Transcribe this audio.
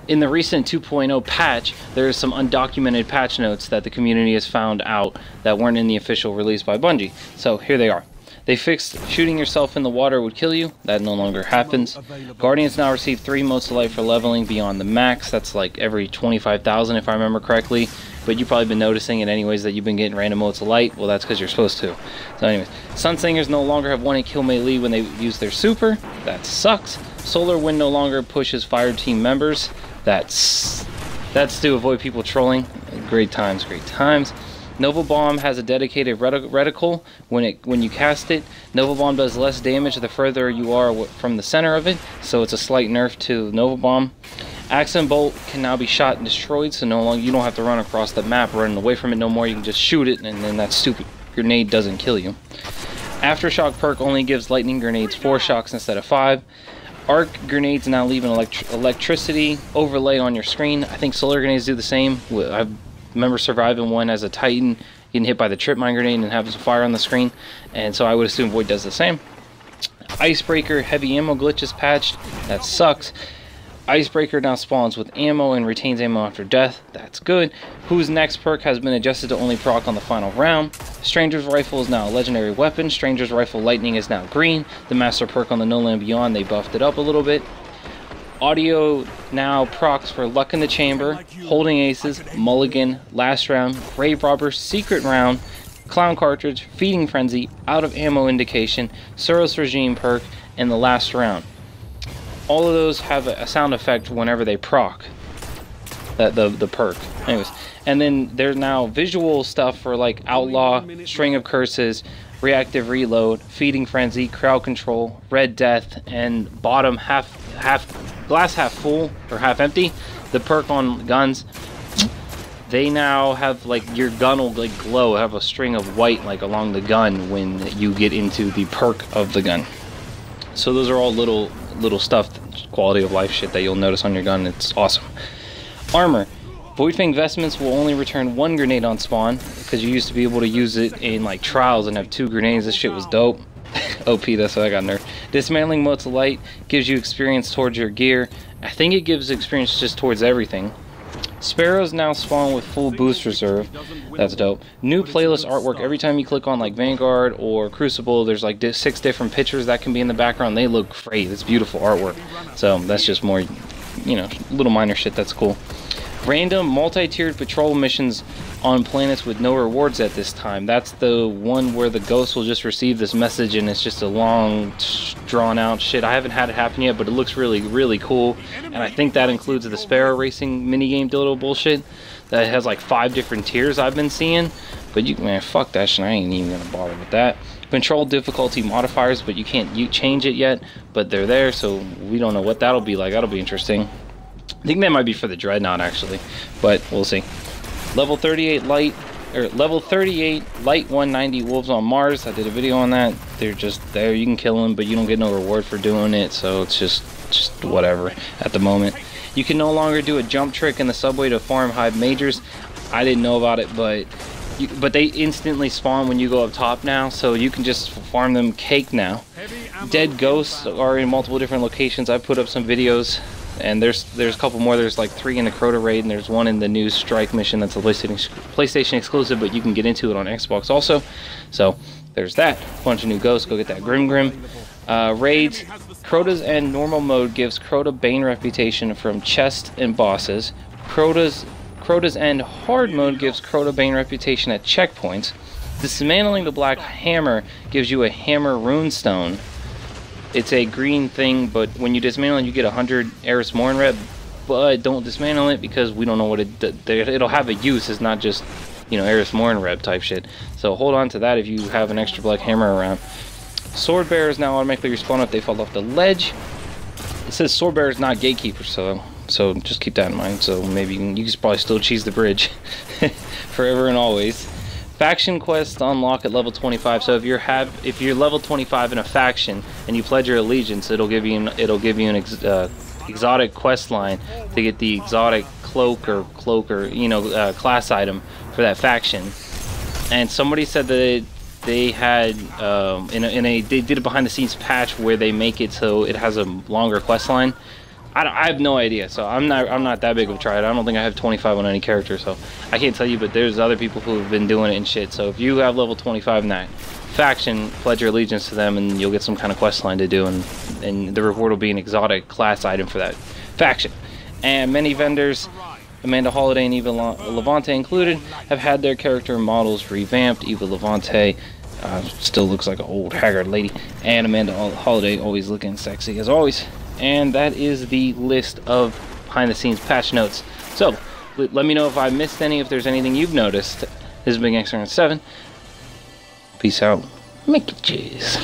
In the recent 2.0 patch, there are some undocumented patch notes that the community has found out that weren't in the official release by Bungie. So here they are. They fixed shooting yourself in the water would kill you. That no longer happens. Guardians now receive 3 motes of light for leveling beyond the max. That's like every 25,000 if I remember correctly. But you've probably been noticing it anyways that you've been getting random motes of light. Well, that's because you're supposed to. So anyways, Sunsingers no longer have 1-hit kill melee when they use their super. That sucks. Solar Wind no longer pushes fire team members. That's to avoid people trolling. Great times, great times. Nova Bomb has a dedicated reticle when you cast it. Nova Bomb does less damage the further you are from the center of it, so it's a slight nerf to Nova Bomb. Axe and Bolt can now be shot and destroyed, so no longer you don't have to run across the map running away from it no more. You can just shoot it, and then that stupid grenade doesn't kill you. Aftershock perk only gives lightning grenades 4 shocks instead of 5. Arc grenades now leave an electricity overlay on your screen. I think solar grenades do the same. I remember surviving one as a Titan, getting hit by the trip mine grenade and having some fire on the screen, and so I would assume Void does the same. Icebreaker heavy ammo glitch is patched. That sucks. Icebreaker now spawns with ammo and retains ammo after death. That's good. Who's Next perk has been adjusted to only proc on the final round. Stranger's Rifle is now a legendary weapon. Stranger's Rifle Lightning is now green. The Master perk on the No Land Beyond, they buffed it up a little bit. Audio now procs for Luck in the Chamber, Holding Aces, Mulligan, Last Round, Grave Robber, Secret Round, Clown Cartridge, Feeding Frenzy, Out of Ammo Indication, Suros Regime perk, and the Last Round. All of those have a sound effect whenever they proc the perk. Anyways, and then there's now visual stuff for like Outlaw, String of Curses, Reactive Reload, Feeding Frenzy, Crowd Control, Red Death, and bottom glass half full or half empty. The perk on guns, they now have like your gun will like glow, have a string of white like along the gun when you get into the perk of the gun. So those are all little stuff, quality of life shit that you'll notice on your gun. It's awesome. Armor. Voidfang Vestments will only return 1 grenade on spawn, because you used to be able to use it in like trials and have 2 grenades. This shit was dope. OP, that's why I got nerfed. Dismantling Motes of Light gives you experience towards your gear. I think it gives experience just towards everything. Sparrows now spawn with full boost reserve. That's dope. New playlist artwork. Every time you click on like Vanguard or Crucible, there's like 6 different pictures that can be in the background. They look great. It's beautiful artwork. So that's just more, you know, little minor shit that's cool. Random multi-tiered patrol missions on planets with no rewards at this time. That's the one where the ghost will just receive this message and it's just a long, drawn out shit. I haven't had it happen yet, but it looks really, really cool. And I think that includes the Sparrow Racing minigame dildo bullshit. That has like 5 different tiers I've been seeing. But you, man, fuck that shit. I ain't even gonna bother with that. Control difficulty modifiers, but you can't change it yet. But they're there, so we don't know what that'll be like. That'll be interesting. I think that might be for the Dreadnought actually, but we'll see. Level 38 light, or level 38 light 190 wolves on Mars. I did a video on that. They're just there. You can kill them, but you don't get no reward for doing it. So it's just whatever at the moment. You can no longer do a jump trick in the subway to farm hive majors. I didn't know about it, but they instantly spawn when you go up top now, so you can just farm them cake now. Dead ghosts are in multiple different locations. I put up some videos. And there's a couple more. There's like 3 in the Crota raid, and there's 1 in the new Strike mission that's a PlayStation exclusive, but you can get into it on Xbox also. So there's that. Bunch of new ghosts. Go get that Grim. Raids. Crota's End normal mode gives Crota Bane reputation from chest and bosses. Crota's End hard mode gives Crota Bane reputation at checkpoints. Dismantling the Black Hammer gives you a Hammer Runestone. It's a green thing, but when you dismantle it, you get 100 Eris Morn rep. But don't dismantle it because we don't know what it'll have a use. It's not just, you know, Eris Morn rep type shit. So hold on to that if you have an extra Black Hammer around. Sword Bearers now automatically respawn if they fall off the ledge. It says Sword Bearers not gatekeepers, so just keep that in mind. So maybe you can probably still cheese the bridge forever and always. Faction quests unlock at level 25. So if you're level 25 in a faction and you pledge your allegiance, it'll give you an exotic quest line to get the exotic cloak or class item for that faction. And somebody said that they had they did a behind the scenes patch where they make it so it has a longer quest line. I have no idea. So I'm not that big of a tryhard. I don't think I have 25 on any character, so I can't tell you. But there's other people who have been doing it and shit. So if you have level 25 in that faction, pledge your allegiance to them, and you'll get some kind of quest line to do, and the reward will be an exotic class item for that faction. And many vendors, Amanda Holiday and Eva Levante included, have had their character models revamped. Eva Levante still looks like an old haggard lady, and Amanda Holiday always looking sexy as always. And that is the list of behind the scenes patch notes. So let me know if I missed any, if there's anything you've noticed. This is Big X7. Peace out. Make it cheese.